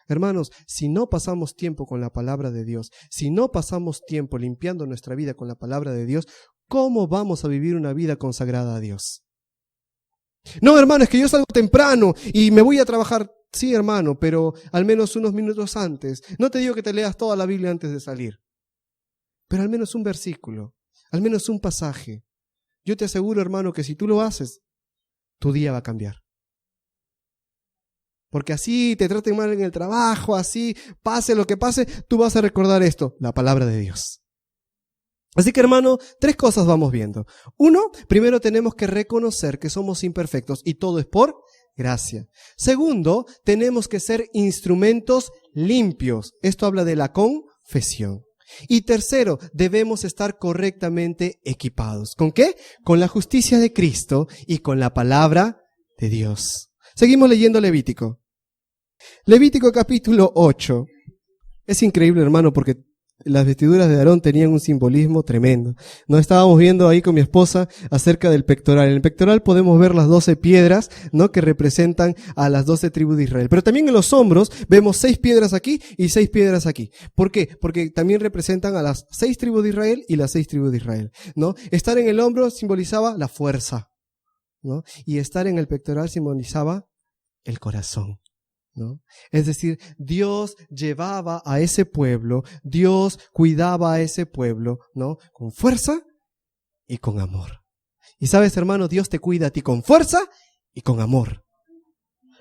Hermanos, si no pasamos tiempo con la palabra de Dios, si no pasamos tiempo limpiando nuestra vida con la palabra de Dios, ¿cómo vamos a vivir una vida consagrada a Dios? No, hermano, es que yo salgo temprano y me voy a trabajar. Sí, hermano, pero al menos unos minutos antes. No te digo que te leas toda la Biblia antes de salir, pero al menos un versículo, al menos un pasaje. Yo te aseguro, hermano, que si tú lo haces, tu día va a cambiar. Porque así te traten mal en el trabajo, así pase lo que pase, tú vas a recordar esto, la palabra de Dios. Así que, hermano, 3 cosas vamos viendo. 1, primero tenemos que reconocer que somos imperfectos y todo es por gracia. 2, tenemos que ser instrumentos limpios. Esto habla de la confesión. Y 3, debemos estar correctamente equipados. ¿Con qué? Con la justicia de Cristo y con la palabra de Dios. Seguimos leyendo Levítico. Levítico capítulo 8. Es increíble, hermano, porque las vestiduras de Aarón tenían un simbolismo tremendo. Nos estábamos viendo ahí con mi esposa acerca del pectoral. En el pectoral podemos ver las 12 piedras, ¿no?, que representan a las 12 tribus de Israel. Pero también en los hombros vemos 6 piedras aquí y 6 piedras aquí. ¿Por qué? Porque también representan a las 6 tribus de Israel y las 6 tribus de Israel, ¿no? Estar en el hombro simbolizaba la fuerza, ¿no? Y estar en el pectoral simbolizaba el corazón, ¿no? Es decir, Dios llevaba a ese pueblo, Dios cuidaba a ese pueblo, ¿no?, con fuerza y con amor. Y sabes, hermano, Dios te cuida a ti con fuerza y con amor.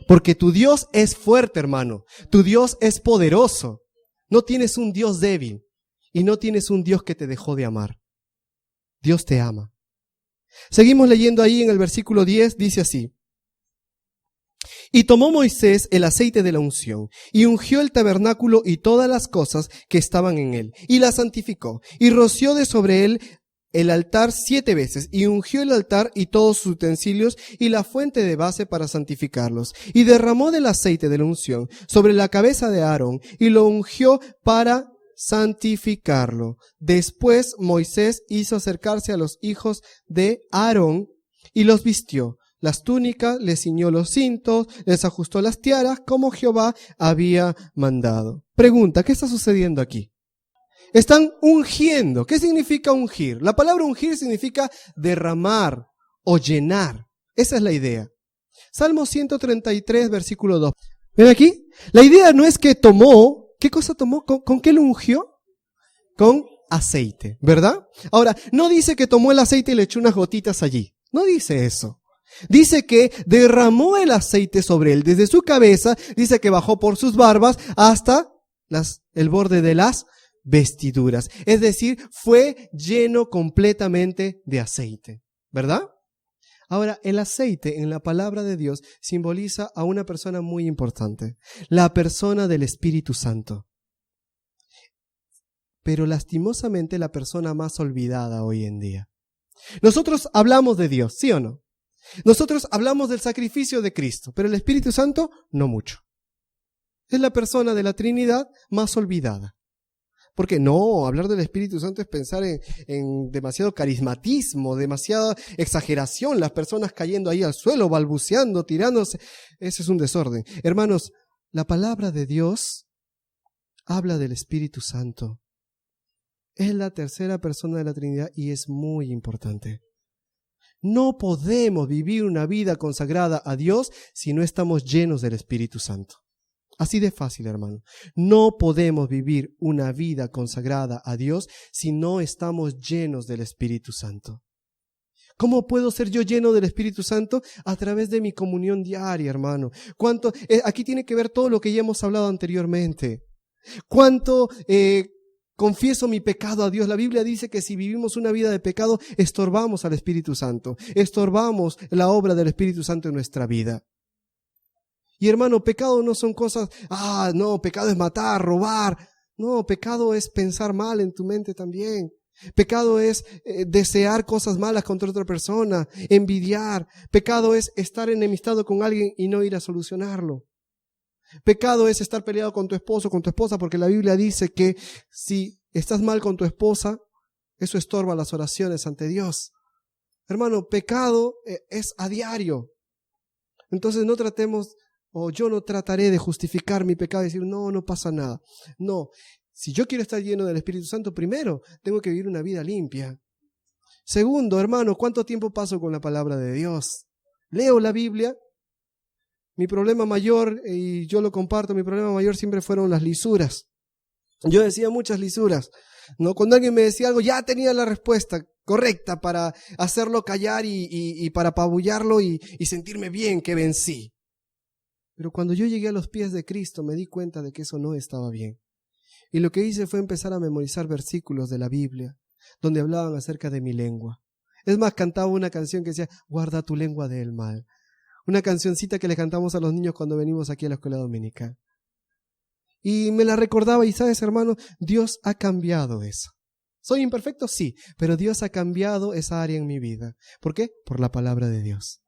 Porque tu Dios es fuerte, hermano. Tu Dios es poderoso. No tienes un Dios débil y no tienes un Dios que te dejó de amar. Dios te ama. Seguimos leyendo ahí en el versículo 10, dice así. Y tomó Moisés el aceite de la unción, y ungió el tabernáculo y todas las cosas que estaban en él, y la santificó, y roció de sobre él el altar 7 veces, y ungió el altar y todos sus utensilios, y la fuente de base para santificarlos, y derramó del aceite de la unción sobre la cabeza de Aarón, y lo ungió para santificarlo. Después Moisés hizo acercarse a los hijos de Aarón, y los vistió. Las túnicas, les ciñó los cintos, les ajustó las tiaras, como Jehová había mandado. Pregunta, ¿qué está sucediendo aquí? Están ungiendo. ¿Qué significa ungir? La palabra ungir significa derramar o llenar. Esa es la idea. Salmo 133, versículo 2. ¿Ven aquí? La idea no es que tomó, ¿qué cosa tomó? ¿Con qué lo ungió? Con aceite, ¿verdad? Ahora, no dice que tomó el aceite y le echó unas gotitas allí. No dice eso. Dice que derramó el aceite sobre él. Desde su cabeza, dice que bajó por sus barbas hasta el borde de las vestiduras. Es decir, fue lleno completamente de aceite, ¿verdad? Ahora, el aceite en la palabra de Dios simboliza a una persona muy importante, la persona del Espíritu Santo. Pero lastimosamente la persona más olvidada hoy en día. Nosotros hablamos de Dios, ¿sí o no? Nosotros hablamos del sacrificio de Cristo, pero el Espíritu Santo no mucho. Es la persona de la Trinidad más olvidada. Porque no, hablar del Espíritu Santo es pensar en demasiado carismatismo, demasiada exageración, las personas cayendo ahí al suelo, balbuceando, tirándose. Ese es un desorden. Hermanos, la palabra de Dios habla del Espíritu Santo. Es la tercera persona de la Trinidad y es muy importante. No podemos vivir una vida consagrada a Dios si no estamos llenos del Espíritu Santo. Así de fácil, hermano. No podemos vivir una vida consagrada a Dios si no estamos llenos del Espíritu Santo. ¿Cómo puedo ser yo lleno del Espíritu Santo? A través de mi comunión diaria, hermano. Aquí tiene que ver todo lo que ya hemos hablado anteriormente. ¿Cuánto confieso mi pecado a Dios? La Biblia dice que si vivimos una vida de pecado, estorbamos al Espíritu Santo. Estorbamos la obra del Espíritu Santo en nuestra vida. Y hermano, pecado no son cosas, no, pecado es matar, robar. No, pecado es pensar mal en tu mente también. Pecado es desear cosas malas contra otra persona, envidiar. Pecado es estar enemistado con alguien y no ir a solucionarlo. Pecado es estar peleado con tu esposo, con tu esposa, porque la Biblia dice que si estás mal con tu esposa, eso estorba las oraciones ante Dios. Hermano, pecado es a diario. Entonces no tratemos, o yo no trataré de justificar mi pecado y decir, no pasa nada. No, si yo quiero estar lleno del Espíritu Santo, primero tengo que vivir una vida limpia. Segundo, hermano, ¿cuánto tiempo paso con la palabra de Dios? Leo la Biblia. Mi problema mayor, y yo lo comparto, mi problema mayor siempre fueron las lisuras. Yo decía muchas lisuras, ¿no? Cuando alguien me decía algo, ya tenía la respuesta correcta para hacerlo callar y para apabullarlo y sentirme bien que vencí. Pero cuando yo llegué a los pies de Cristo me di cuenta de que eso no estaba bien. Y lo que hice fue empezar a memorizar versículos de la Biblia donde hablaban acerca de mi lengua. Es más, cantaba una canción que decía, guarda tu lengua del mal. Una cancioncita que le cantamos a los niños cuando venimos aquí a la escuela dominical. Y me la recordaba y sabes, hermano, Dios ha cambiado eso. ¿Soy imperfecto? Sí, pero Dios ha cambiado esa área en mi vida. ¿Por qué? Por la palabra de Dios.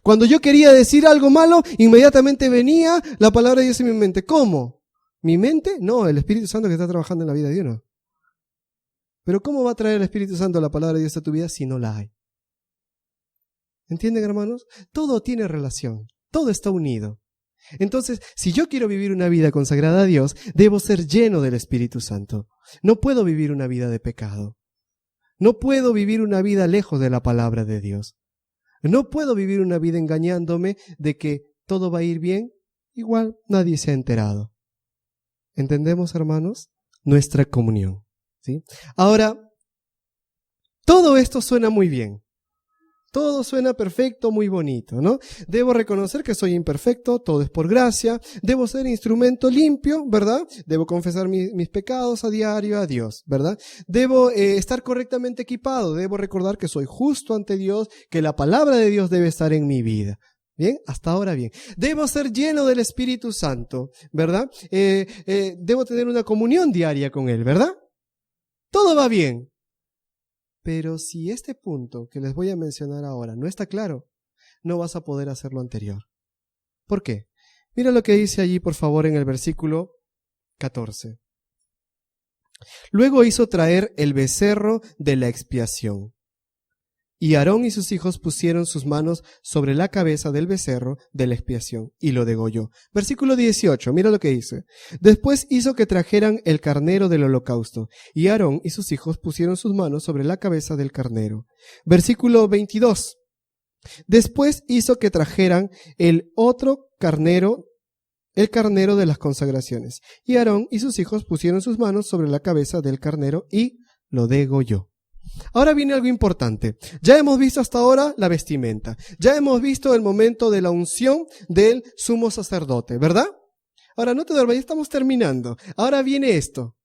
Cuando yo quería decir algo malo, inmediatamente venía la palabra de Dios en mi mente. ¿Cómo? ¿Mi mente? No, el Espíritu Santo que está trabajando en la vida de uno. Pero ¿cómo va a traer el Espíritu Santo la palabra de Dios a tu vida si no la hay? ¿Entienden, hermanos? Todo tiene relación, todo está unido. Entonces, si yo quiero vivir una vida consagrada a Dios, debo ser lleno del Espíritu Santo. No puedo vivir una vida de pecado. No puedo vivir una vida lejos de la palabra de Dios. No puedo vivir una vida engañándome de que todo va a ir bien. Igual nadie se ha enterado. ¿Entendemos, hermanos? Nuestra comunión, ¿sí? Ahora, todo esto suena muy bien. Todo suena perfecto, muy bonito, ¿no? Debo reconocer que soy imperfecto, todo es por gracia. Debo ser instrumento limpio, ¿verdad? Debo confesar mis pecados a diario a Dios, ¿verdad? Debo estar correctamente equipado. Debo recordar que soy justo ante Dios, que la palabra de Dios debe estar en mi vida. ¿Bien? Hasta ahora bien. Debo ser lleno del Espíritu Santo, ¿verdad? Debo tener una comunión diaria con Él, ¿verdad? Todo va bien. Pero si este punto que les voy a mencionar ahora no está claro, no vas a poder hacer lo anterior. ¿Por qué? Mira lo que dice allí, por favor, en el versículo 14. Luego hizo traer el becerro de la expiación Y Aarón y sus hijos pusieron sus manos sobre la cabeza del becerro de la expiación y lo degolló. Versículo 18, mira lo que dice. Después hizo que trajeran el carnero del holocausto, y Aarón y sus hijos pusieron sus manos sobre la cabeza del carnero. Versículo 22. Después hizo que trajeran el otro carnero, el carnero de las consagraciones, y Aarón y sus hijos pusieron sus manos sobre la cabeza del carnero y lo degolló. Ahora viene algo importante. Ya hemos visto hasta ahora la vestimenta. Ya hemos visto el momento de la unción del sumo sacerdote, ¿verdad? Ahora no te duermas, ya estamos terminando. Ahora viene esto.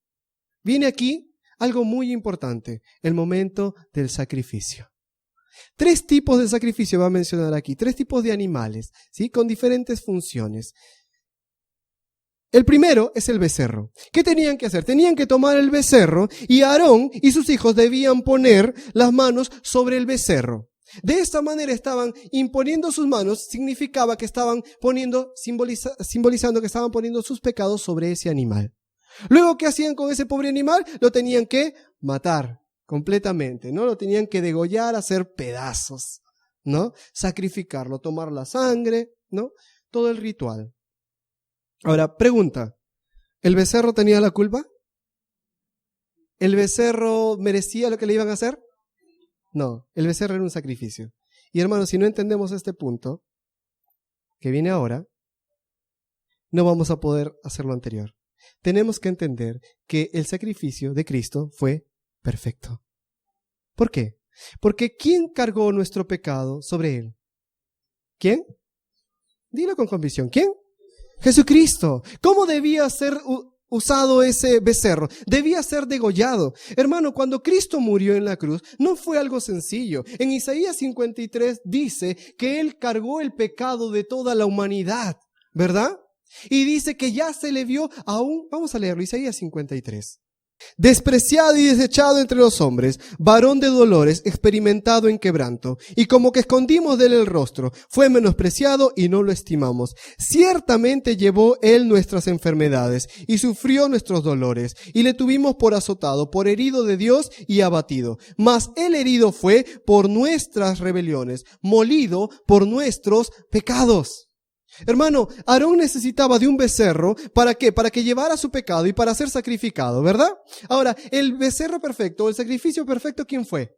Viene aquí algo muy importante, el momento del sacrificio. 3 tipos de sacrificio va a mencionar aquí, 3 tipos de animales, ¿sí? Con diferentes funciones. El primero es el becerro. ¿Qué tenían que hacer? Tenían que tomar el becerro y Aarón y sus hijos debían poner las manos sobre el becerro. De esta manera estaban imponiendo sus manos, significaba que estaban poniendo, simbolizando que estaban poniendo sus pecados sobre ese animal. Luego, ¿qué hacían con ese pobre animal? Lo tenían que matar completamente, ¿no? Lo tenían que degollar, hacer pedazos, ¿no? Sacrificarlo, tomar la sangre, ¿no? Todo el ritual. Ahora, pregunta, ¿el becerro tenía la culpa? ¿El becerro merecía lo que le iban a hacer? No, el becerro era un sacrificio. Y hermanos, si no entendemos este punto, que viene ahora, no vamos a poder hacer lo anterior. Tenemos que entender que el sacrificio de Cristo fue perfecto. ¿Por qué? Porque ¿quién cargó nuestro pecado sobre él? ¿Quién? Dilo con convicción. ¿Quién? Jesucristo. ¿Cómo debía ser usado ese becerro? Debía ser degollado. Hermano, cuando Cristo murió en la cruz, no fue algo sencillo. En Isaías 53 dice que Él cargó el pecado de toda la humanidad, ¿verdad? Y dice que ya se le vio vamos a leerlo, Isaías 53. Despreciado y desechado entre los hombres, varón de dolores, experimentado en quebranto, y como que escondimos de él el rostro, fue menospreciado y no lo estimamos. Ciertamente llevó él nuestras enfermedades y sufrió nuestros dolores, y le tuvimos por azotado, por herido de Dios y abatido. Mas el herido fue por nuestras rebeliones, molido por nuestros pecados. Hermano, Aarón necesitaba de un becerro, ¿para qué? Para que llevara su pecado y para ser sacrificado, ¿verdad? Ahora, el becerro perfecto, el sacrificio perfecto, ¿quién fue?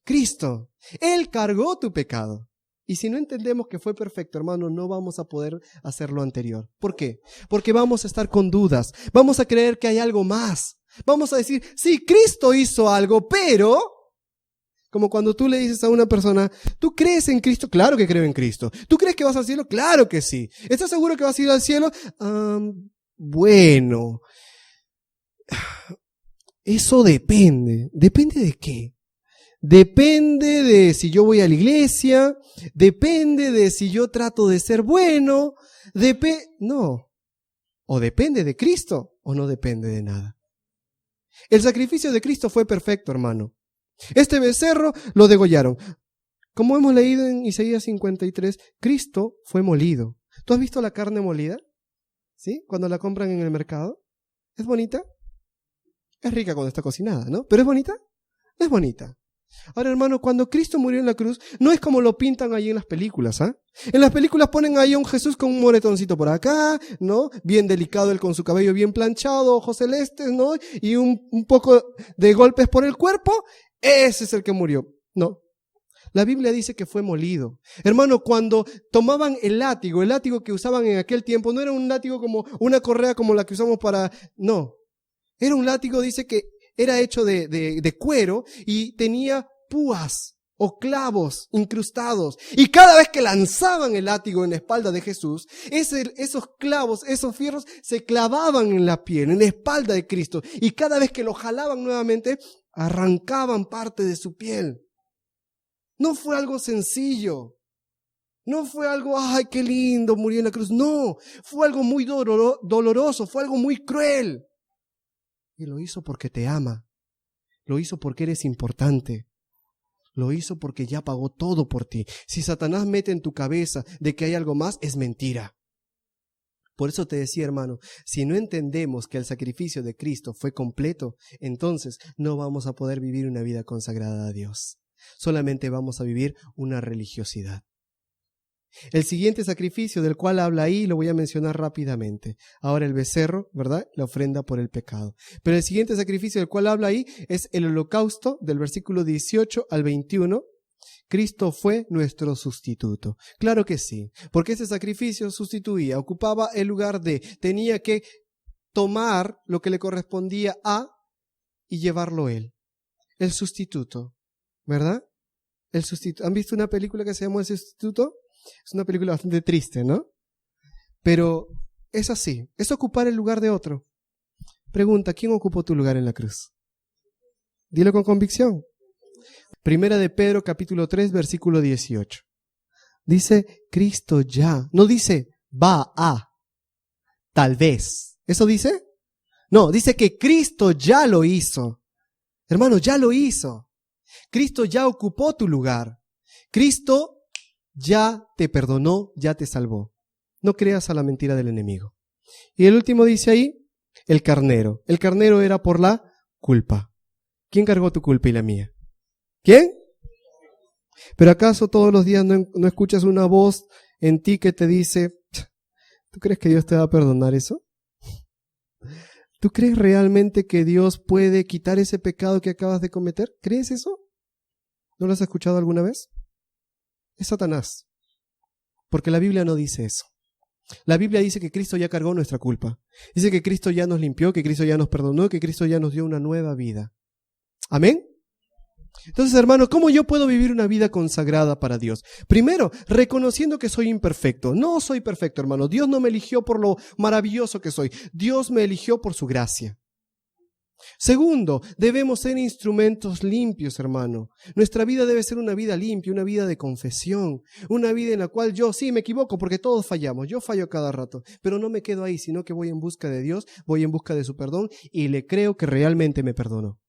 Cristo. Él cargó tu pecado. Y si no entendemos que fue perfecto, hermano, no vamos a poder hacer lo anterior. ¿Por qué? Porque vamos a estar con dudas. Vamos a creer que hay algo más. Vamos a decir, sí, Cristo hizo algo, pero... Como cuando tú le dices a una persona, ¿tú crees en Cristo? Claro que creo en Cristo. ¿Tú crees que vas al cielo? Claro que sí. ¿Estás seguro que vas a ir al cielo? Bueno, eso depende. ¿Depende de qué? Depende de si yo voy a la iglesia, depende de si yo trato de ser bueno, no. O depende de Cristo o no depende de nada. El sacrificio de Cristo fue perfecto, hermano. Este becerro lo degollaron. Como hemos leído en Isaías 53, Cristo fue molido. ¿Tú has visto la carne molida? ¿Sí? Cuando la compran en el mercado. ¿Es bonita? Es rica cuando está cocinada, ¿no? ¿Pero es bonita? Es bonita. Ahora, hermano, cuando Cristo murió en la cruz, no es como lo pintan ahí en las películas, ¿ah? En las películas ponen ahí a un Jesús con un moretoncito por acá, ¿no? Bien delicado, él con su cabello bien planchado, ojos celestes, ¿no? Y un poco de golpes por el cuerpo. Ese es el que murió. No. La Biblia dice que fue molido. Hermano, cuando tomaban el látigo que usaban en aquel tiempo, no era un látigo como una correa como la que usamos para... No. Era un látigo, dice que era hecho de cuero y tenía púas o clavos incrustados. Y cada vez que lanzaban el látigo en la espalda de Jesús, esos clavos, esos fierros se clavaban en la piel, en la espalda de Cristo. Y cada vez que lo jalaban nuevamente, arrancaban parte de su piel. No fue algo sencillo. No fue algo, ay, qué lindo, murió en la cruz. No, fue algo muy doloroso, fue algo muy cruel. Y lo hizo porque te ama. Lo hizo porque eres importante. Lo hizo porque ya pagó todo por ti. Si Satanás mete en tu cabeza de que hay algo más, es mentira. Por eso te decía, hermano, si no entendemos que el sacrificio de Cristo fue completo, entonces no vamos a poder vivir una vida consagrada a Dios. solamente vamos a vivir una religiosidad. El siguiente sacrificio del cual habla ahí lo voy a mencionar rápidamente. Ahora el becerro, ¿verdad? La ofrenda por el pecado. Pero el siguiente sacrificio del cual habla ahí es el holocausto, del versículo 18 al 21. Cristo fue nuestro sustituto. Claro que sí, porque ese sacrificio sustituía, ocupaba el lugar de, tenía que tomar lo que le correspondía a y llevarlo él. El sustituto, ¿verdad? El sustituto. ¿Han visto una película que se llama El Sustituto? Es una película bastante triste, ¿no? Pero es así, es ocupar el lugar de otro. Pregunta, ¿quién ocupó tu lugar en la cruz? Dilo con convicción. Primera de Pedro, capítulo 3, versículo 18. Dice, Cristo ya. No dice, va a, tal vez. ¿Eso dice? No, dice que Cristo ya lo hizo. Hermano, ya lo hizo. Cristo ya ocupó tu lugar. Cristo ya te perdonó, ya te salvó. No creas a la mentira del enemigo. Y el último dice ahí, el carnero. El carnero era por la culpa. ¿Quién cargó tu culpa y la mía? ¿Quién? ¿Pero acaso todos los días no escuchas una voz en ti que te dice, ¿tú crees que Dios te va a perdonar eso? ¿Tú crees realmente que Dios puede quitar ese pecado que acabas de cometer? ¿Crees eso? ¿No lo has escuchado alguna vez? Es Satanás. Porque la Biblia no dice eso. La Biblia dice que Cristo ya cargó nuestra culpa. Dice que Cristo ya nos limpió, que Cristo ya nos perdonó, que Cristo ya nos dio una nueva vida. ¿Amén? Entonces, hermano, ¿cómo yo puedo vivir una vida consagrada para Dios? Primero, reconociendo que soy imperfecto. No soy perfecto, hermano. Dios no me eligió por lo maravilloso que soy. Dios me eligió por su gracia. Segundo, debemos ser instrumentos limpios, hermano. Nuestra vida debe ser una vida limpia, una vida de confesión, una vida en la cual yo sí me equivoco porque todos fallamos, yo fallo cada rato, pero no me quedo ahí, sino que voy en busca de Dios, voy en busca de su perdón y le creo que realmente me perdonó.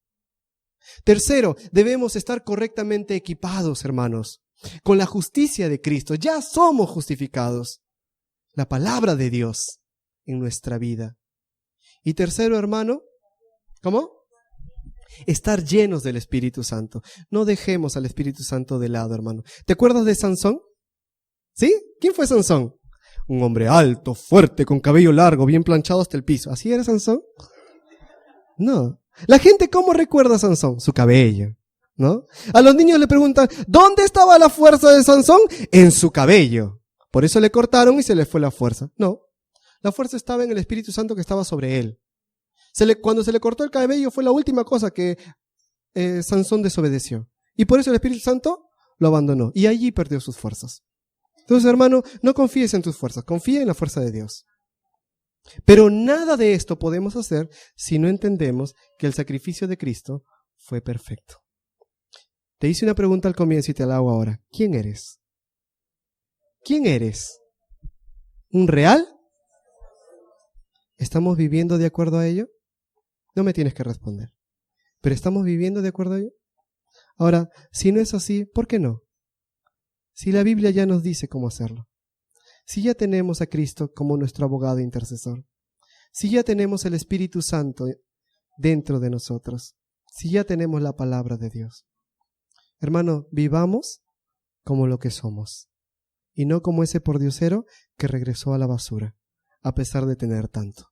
Tercero, debemos estar correctamente equipados, hermanos, con la justicia de Cristo. Ya somos justificados. La palabra de Dios en nuestra vida. Y tercero, hermano, ¿cómo? Estar llenos del Espíritu Santo. No dejemos al Espíritu Santo de lado, hermano. ¿Te acuerdas de Sansón? ¿Sí? ¿Quién fue Sansón? Un hombre alto, fuerte, con cabello largo, bien planchado hasta el piso. ¿Así era Sansón? No. La gente, ¿cómo recuerda a Sansón? Su cabello, ¿no? A los niños le preguntan, ¿dónde estaba la fuerza de Sansón? En su cabello. Por eso le cortaron y se le fue la fuerza. No. La fuerza estaba en el Espíritu Santo que estaba sobre él. Cuando se le cortó el cabello fue la última cosa que Sansón desobedeció. Y por eso el Espíritu Santo lo abandonó. Y allí perdió sus fuerzas. Entonces, hermano, no confíes en tus fuerzas. Confía en la fuerza de Dios. Pero nada de esto podemos hacer si no entendemos que el sacrificio de Cristo fue perfecto. Te hice una pregunta al comienzo y te la hago ahora. ¿Quién eres? ¿Quién eres? ¿Un real? ¿Estamos viviendo de acuerdo a ello? No me tienes que responder. ¿Pero estamos viviendo de acuerdo a ello? Ahora, si no es así, ¿por qué no? Si la Biblia ya nos dice cómo hacerlo. Si ya tenemos a Cristo como nuestro abogado e intercesor. Si ya tenemos el Espíritu Santo dentro de nosotros. Si ya tenemos la palabra de Dios. Hermano, vivamos como lo que somos. Y no como ese pordiosero que regresó a la basura, a pesar de tener tanto.